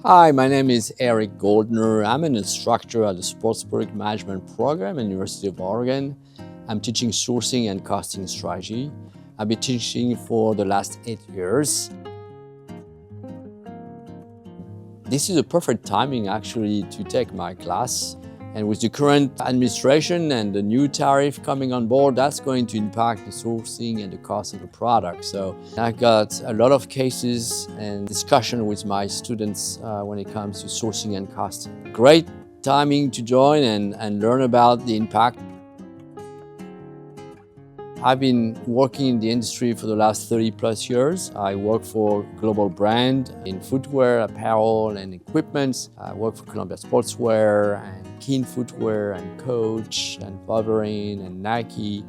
Hi, my name is Eric Goldner. I'm an instructor at the Sports Product Management Program at the University of Oregon. I'm teaching sourcing and costing strategy. I've been teaching for the last 8 years. This is a perfect timing actually to take my class. And with the current administration and the new tariff coming on board, that's going to impact the sourcing and the cost of the product. So I got a lot of cases and discussion with my students when it comes to sourcing and costing. Great timing to join and learn about the impact. I've been working in the industry for the last 30 plus years. I work for a global brand in footwear, apparel, and equipment. I work for Columbia Sportswear and Keen Footwear and Coach and Wolverine and Nike.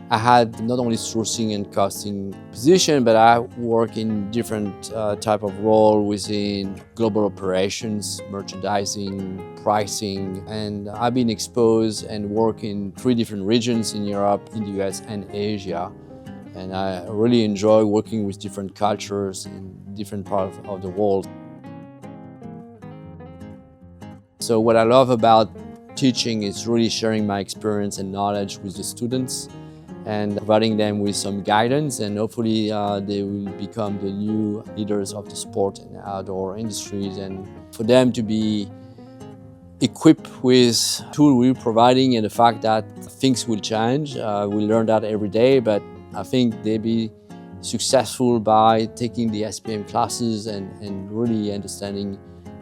I had not only sourcing and costing position, but I work in different type of role within global operations, merchandising, pricing, and I've been exposed and work in 3 different regions in Europe, in the US, and Asia. And I really enjoy working with different cultures in different parts of the world. So what I love about teaching is really sharing my experience and knowledge with the students and providing them with some guidance, and hopefully they will become the new leaders of the sport and outdoor industries, and for them to be equipped with tools we're providing and the fact that things will change. We learn that every day, but I think they'll be successful by taking the SPM classes and really understanding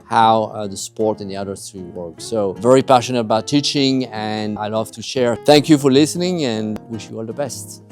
how the sport and the industry work. So very passionate about teaching and I love to share. Thank you for listening and wish you all the best.